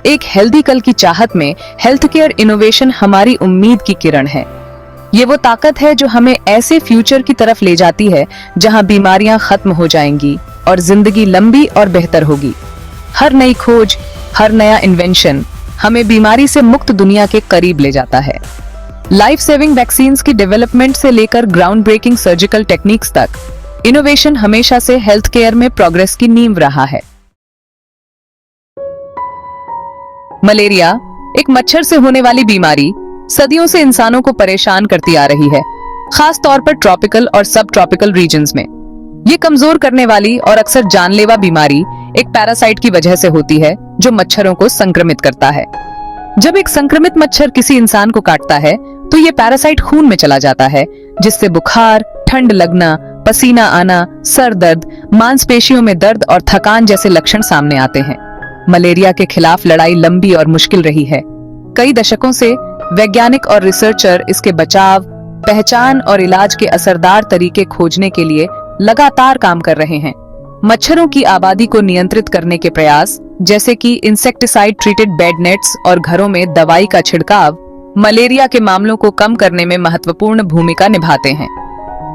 एक हेल्दी कल की चाहत में हेल्थ केयर इनोवेशन हमारी उम्मीद की किरण है। ये वो ताकत है जो हमें ऐसे फ्यूचर की तरफ ले जाती है जहां बीमारियां खत्म हो जाएंगी और जिंदगी लंबी और बेहतर होगी। हर नई खोज, हर नया इन्वेंशन हमें बीमारी से मुक्त दुनिया के करीब ले जाता है। लाइफ सेविंग वैक्सीन्स की डेवलपमेंट से लेकर ग्राउंड ब्रेकिंग सर्जिकल टेक्निक्स तक, इनोवेशन हमेशा से हेल्थ केयर में प्रोग्रेस की नींव रहा है। मलेरिया, एक मच्छर से होने वाली बीमारी, सदियों से इंसानों को परेशान करती आ रही है, खास तौर पर ट्रॉपिकल और सब ट्रॉपिकल रीजन्स में। ये कमजोर करने वाली और अक्सर जानलेवा बीमारी एक पैरासाइट की वजह से होती है जो मच्छरों को संक्रमित करता है। जब एक संक्रमित मच्छर किसी इंसान को काटता है तो ये पैरासाइट खून में चला जाता है, जिससे बुखार, ठंड लगना, पसीना आना, सर दर्द, मांसपेशियों में दर्द और थकान जैसे लक्षण सामने आते हैं। मलेरिया के खिलाफ लड़ाई लंबी और मुश्किल रही है। कई दशकों से वैज्ञानिक और रिसर्चर इसके बचाव, पहचान और इलाज के असरदार तरीके खोजने के लिए लगातार काम कर रहे हैं। मच्छरों की आबादी को नियंत्रित करने के प्रयास, जैसे कि इंसेक्टिसाइड ट्रीटेड बेड नेट्स और घरों में दवाई का छिड़काव, मलेरिया के मामलों को कम करने में महत्वपूर्ण भूमिका निभाते हैं।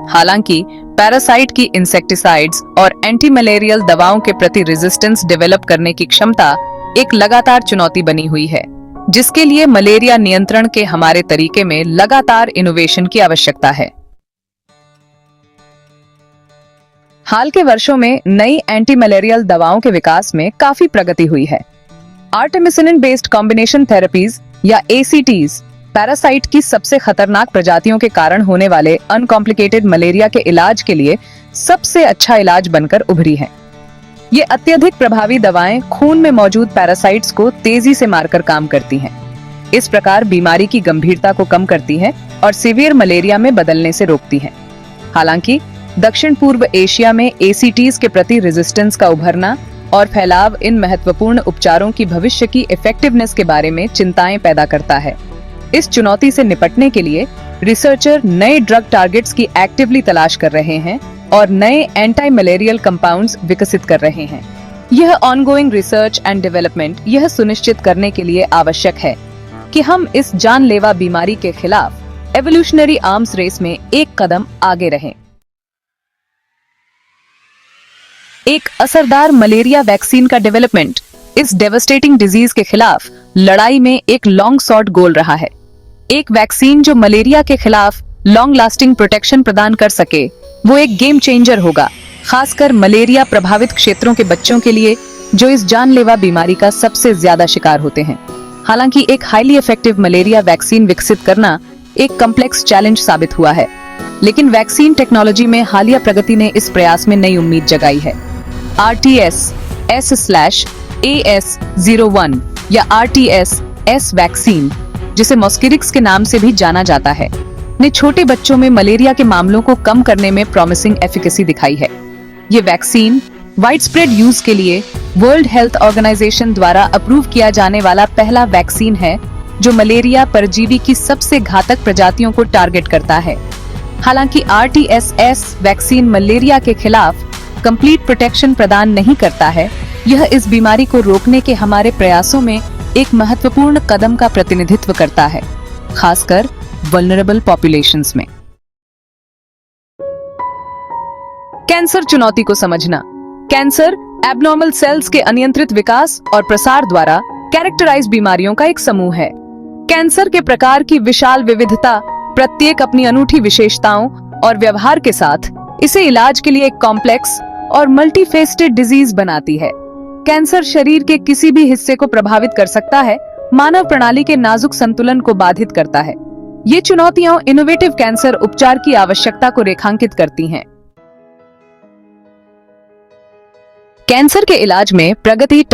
हालांकि पैरासाइट की इंसेक्टिसाइड्स और एंटी मलेरियल दवाओं के प्रति रेजिस्टेंस डेवलप करने की क्षमता एक लगातार चुनौती बनी हुई है, जिसके लिए मलेरिया नियंत्रण के हमारे तरीके में लगातार इनोवेशन की आवश्यकता है। हाल के वर्षों में नई एंटी मलेरियल दवाओं के विकास में काफी प्रगति हुई है। आर्टेमिसिनिन बेस्ड कॉम्बिनेशन थेरेपीज या ACTs पैरासाइट की सबसे खतरनाक प्रजातियों के कारण होने वाले अनकॉम्प्लिकेटेड मलेरिया के इलाज के लिए सबसे अच्छा इलाज बनकर उभरी हैं। ये अत्यधिक प्रभावी दवाएं खून में मौजूद पैरासाइट्स को तेजी से मारकर काम करती हैं। इस प्रकार बीमारी की गंभीरता को कम करती हैं और सीवियर मलेरिया में बदलने से रोकती हैं। हालांकि दक्षिण पूर्व एशिया में ACTs के प्रति रेजिस्टेंस का उभरना और फैलाव इन महत्वपूर्ण उपचारों की भविष्य की इफेक्टिवनेस के बारे में चिंताएं पैदा करता है। इस चुनौती से निपटने के लिए रिसर्चर नए ड्रग टारगेट्स की एक्टिवली तलाश कर रहे हैं और नए एंटी मलेरियल कंपाउंड्स विकसित कर रहे हैं। यह ऑनगोइंग रिसर्च एंड डेवलपमेंट यह सुनिश्चित करने के लिए आवश्यक है कि हम इस जानलेवा बीमारी के खिलाफ एवोल्यूशनरी आर्म्स रेस में एक कदम आगे रहें। एक असरदार मलेरिया वैक्सीन का डेवलपमेंट इस डेवास्टेटिंग डिजीज के खिलाफ लड़ाई में एक लॉन्ग शॉट गोल रहा है। एक वैक्सीन जो मलेरिया के खिलाफ लॉन्ग लास्टिंग प्रोटेक्शन प्रदान कर सके, वो एक गेम चेंजर होगा, खासकर मलेरिया प्रभावित क्षेत्रों के बच्चों के लिए जो इस जानलेवा बीमारी का सबसे ज्यादा शिकार होते हैं। हालांकि एक हाईली इफेक्टिव मलेरिया वैक्सीन विकसित करना एक कॉम्प्लेक्स चैलेंज साबित हुआ है, लेकिन वैक्सीन टेक्नोलॉजी में हालिया प्रगति ने इस प्रयास में नई उम्मीद जगाई है। RTS-S/AS01 या RTS-S वैक्सीन, जिसे मॉस्किरिक्स के नाम से भी जाना जाता है, ने छोटे बच्चों में मलेरिया के मामलों को कम करने में प्रॉमिसिंग एफिकेसी दिखाई है। ये वैक्सीन वाइड स्प्रेड यूज के लिए वर्ल्ड हेल्थ ऑर्गेनाइजेशन द्वारा अप्रूव किया जाने वाला पहला वैक्सीन है जो मलेरिया परजीवी की सबसे घातक प्रजातियों को टारगेट करता है। हालांकि RTS-S वैक्सीन मलेरिया के खिलाफ कंप्लीट प्रोटेक्शन प्रदान नहीं करता है, यह इस बीमारी को रोकने के हमारे प्रयासों में एक महत्वपूर्ण कदम का प्रतिनिधित्व करता है, खासकर वल्नरेबल पॉपुलेशंस में। कैंसर चुनौती को समझना। कैंसर एबनॉर्मल सेल्स के अनियंत्रित विकास और प्रसार द्वारा कैरेक्टराइज बीमारियों का एक समूह है। कैंसर के प्रकार की विशाल विविधता, प्रत्येक अपनी अनूठी विशेषताओं और व्यवहार के साथ इसे इलाज के लिए एक कॉम्प्लेक्स और मल्टीफेस्टेड डिजीज बनाती है। कैंसर शरीर के किसी भी हिस्से को प्रभावित कर सकता है, मानव प्रणाली के नाजुक संतुलन को बाधित करता है। ये चुनौतियां इनोवेटिव कैंसर उपचार की आवश्यकता को रेखांकित करती हैं। कैंसर के इलाज में प्रगति।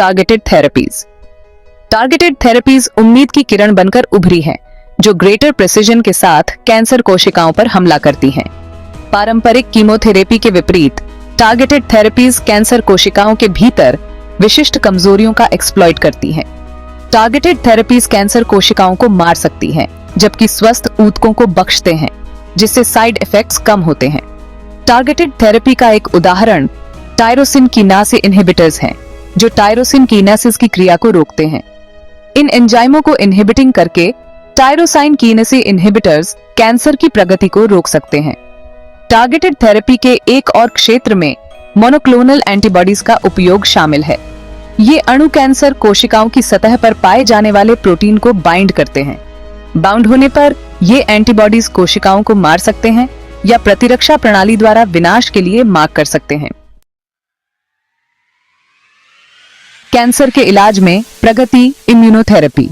टारगेटेड थेरेपीज उम्मीद की किरण बनकर उभरी हैं, जो ग्रेटर प्रिसिजन के साथ कैंसर कोशिकाओं पर हमला करती हैं। पारंपरिक कीमोथेरेपी के विपरीत टारगेटेड थेरेपीज कैंसर कोशिकाओं के भीतर विशिष्ट कमजोरियों का एक्सप्लॉइट करती हैं। टारगेटेड थेरेपीज कैंसर कोशिकाओं को मार सकती हैं, जबकि स्वस्थ ऊतकों को बख्शते हैं, जिससे साइड इफेक्ट्स कम होते हैं। टारगेटेड थेरेपी का एक उदाहरण टायरोसिन कीनासे इनहिबिटर्स हैं, जो टायरोसिन कीनेसिस की क्रिया को रोकते हैं। इन एंजाइमों को इनहिबिटिंग करके टायरोसाइन कीनेसे इनहिबिटर्स कैंसर की प्रगति को रोक सकते हैं। टारगेटेड थेरेपी के एक और क्षेत्र में मोनोक्लोनल एंटीबॉडीज का उपयोग शामिल है। ये अणु कैंसर कोशिकाओं की सतह पर पाए जाने वाले प्रोटीन को बाइंड करते हैं। बाउंड होने पर ये एंटीबॉडीज कोशिकाओं को मार सकते हैं या प्रतिरक्षा प्रणाली द्वारा विनाश के लिए मार्क कर सकते हैं। कैंसर के इलाज में प्रगति। इम्यूनोथेरेपी।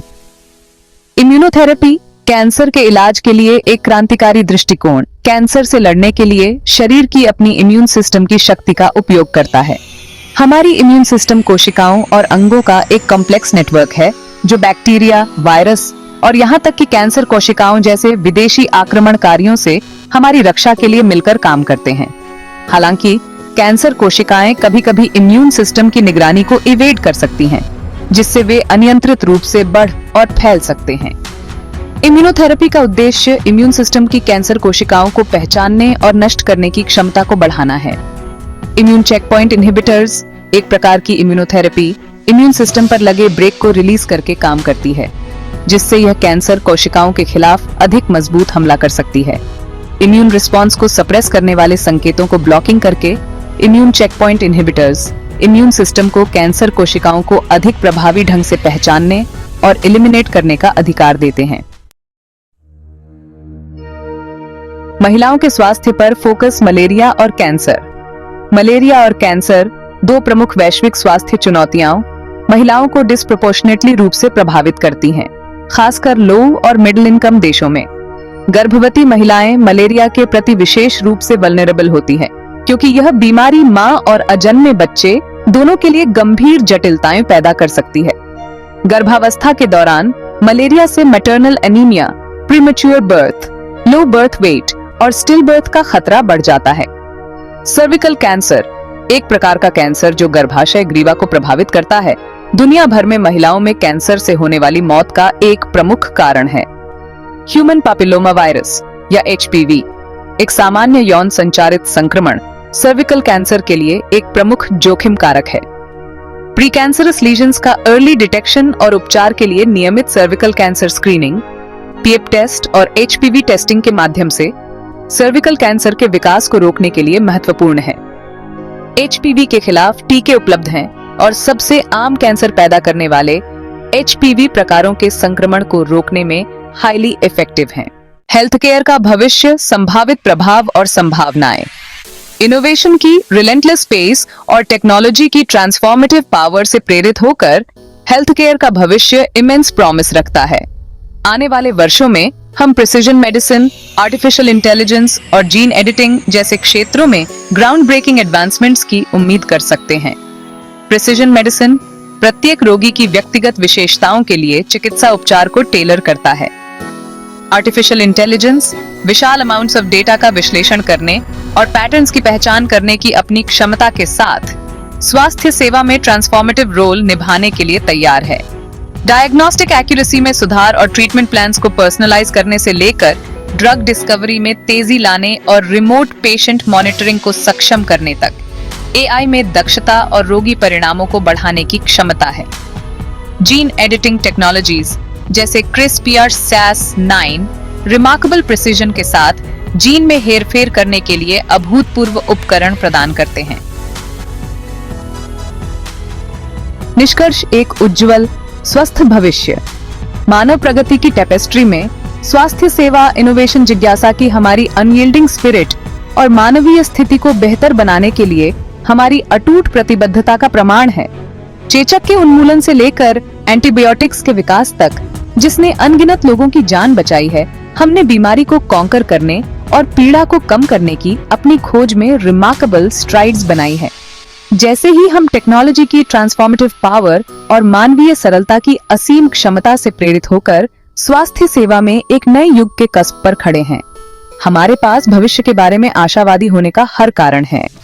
इम्यूनोथेरेपी कैंसर के इलाज के लिए एक क्रांतिकारी दृष्टिकोण कैंसर से लड़ने के लिए शरीर की अपनी इम्यून सिस्टम की शक्ति का उपयोग करता है। हमारी इम्यून सिस्टम कोशिकाओं और अंगों का एक कॉम्प्लेक्स नेटवर्क है जो बैक्टीरिया, वायरस और यहाँ तक कि कैंसर कोशिकाओं जैसे विदेशी आक्रमणकारियों से हमारी रक्षा के लिए मिलकर काम करते हैं। हालांकि कैंसर कोशिकाएं कभी-कभी इम्यून सिस्टम की निगरानी को इवेड कर सकती हैं, जिससे वे अनियंत्रित रूप से बढ़ और फैल सकते हैं। इम्यूनोथेरेपी का उद्देश्य इम्यून सिस्टम की कैंसर कोशिकाओं को पहचानने और नष्ट करने की क्षमता को बढ़ाना है। इम्यून चेकपॉइंट इनहिबिटर्स, एक प्रकार की इम्यूनोथेरेपी, इम्यून सिस्टम पर लगे ब्रेक को रिलीज करके काम करती है, जिससे यह कैंसर कोशिकाओं के खिलाफ अधिक मजबूत हमला कर सकती है। इम्यून रिस्पॉन्स को सप्रेस करने वाले संकेतों को ब्लॉकिंग करके immune checkpoint inhibitors immune system को कैंसर कोशिकाओं को अधिक प्रभावी ढंग से पहचानने और एलिमिनेट करने का अधिकार देते हैं। महिलाओं के स्वास्थ्य पर फोकस। मलेरिया और कैंसर। मलेरिया और कैंसर दो प्रमुख वैश्विक स्वास्थ्य चुनौतियां महिलाओं को डिस्प्रोपोर्शनेटली रूप से प्रभावित करती हैं, खासकर लो और मिडिल इनकम देशों में। गर्भवती महिलाएं मलेरिया के प्रति विशेष रूप से वल्नरेबल होती हैं, क्योंकि यह बीमारी मां और अजन्मे बच्चे दोनों के लिए गंभीर जटिलताएं पैदा कर सकती है। गर्भावस्था के दौरान मलेरिया से maternal anaemia, premature birth, low birth weight और स्टिल बर्थ का खतरा बढ़ जाता है। सर्विकल कैंसर, एक प्रकार का कैंसर जो गर्भाशय ग्रीवा को प्रभावित करता है, दुनिया भर में महिलाओं में कैंसर से होने वाली मौत का एक प्रमुख कारण है। ह्यूमन पैपिलोमा वायरस या HPV, एक सामान्य यौन संचारित संक्रमण, सर्विकल कैंसर के लिए एक प्रमुख जोखिम कारक है। प्री कैंसरस लीजन्स का अर्ली डिटेक्शन और उपचार के लिए नियमित cervical cancer screening, PEP test और HPV टेस्टिंग के माध्यम से सर्विकल कैंसर के विकास को रोकने के लिए महत्वपूर्ण है। HPV के खिलाफ टीके उपलब्ध हैं और सबसे आम कैंसर पैदा करने वाले HPV प्रकारों के संक्रमण को रोकने में हाईली इफेक्टिव हैं। हेल्थ केयर का भविष्य, संभावित प्रभाव और संभावनाएं। इनोवेशन की रिलेंटलेस पेस और टेक्नोलॉजी की ट्रांसफॉर्मेटिव पावर से प्रेरित होकर हेल्थ केयर का भविष्य इमेंस प्रॉमिस रखता है। आने वाले वर्षों में हम प्रिसिजन मेडिसिन, आर्टिफिशियल इंटेलिजेंस और जीन एडिटिंग जैसे क्षेत्रों में ग्राउंड ब्रेकिंग एडवांसमेंट्स की उम्मीद कर सकते हैं। प्रिसिजन मेडिसिन प्रत्येक रोगी की व्यक्तिगत विशेषताओं के लिए चिकित्सा उपचार को टेलर करता है। Artificial intelligence Vishal amounts of data का विश्लेषण करने और पैटर्न्स की पहचान करने की अपनी क्षमता के साथ स्वास्थ्य सेवा में ट्रांसफॉर्मेटिव रोल निभाने के लिए तैयार है। डायग्नोस्टिक एक्यूरेसी में सुधार और ट्रीटमेंट प्लान्स को पर्सनलाइज करने से लेकर ड्रग डिस्कवरी में तेजी लाने और रिमोट पेशेंट मॉनिटरिंग को सक्षम करने तक AI में दक्षता और रोगी परिणामों को बढ़ाने की क्षमता है। जीन एडिटिंग टेक्नोलॉजीज जैसे CRISPR-Cas9 रिमार्केबल प्रिसिजन के साथ जीन में हेरफेर करने के लिए अभूतपूर्व उपकरण प्रदान करते हैं। निष्कर्ष, एक उज्जवल स्वस्थ भविष्य। मानव प्रगति की टेपेस्ट्री में स्वास्थ्य सेवा इनोवेशन जिज्ञासा की हमारी अनयील्डिंग स्पिरिट और मानवीय स्थिति को बेहतर बनाने के लिए हमारी अटूट प्रतिबद्धता का प्रमाण है। चेचक के उन्मूलन से लेकर एंटीबायोटिक्स के विकास तक, जिसने अनगिनत लोगों की जान बचाई है, हमने बीमारी को कॉन्कर करने और पीड़ा को कम करने की अपनी खोज में रिमार्केबल स्ट्राइड्स बनाई है। जैसे ही हम टेक्नोलॉजी की ट्रांसफॉर्मेटिव पावर और मानवीय सरलता की असीम क्षमता से प्रेरित होकर स्वास्थ्य सेवा में एक नए युग के कस्ब पर खड़े हैं, हमारे पास भविष्य के बारे में आशावादी होने का हर कारण है।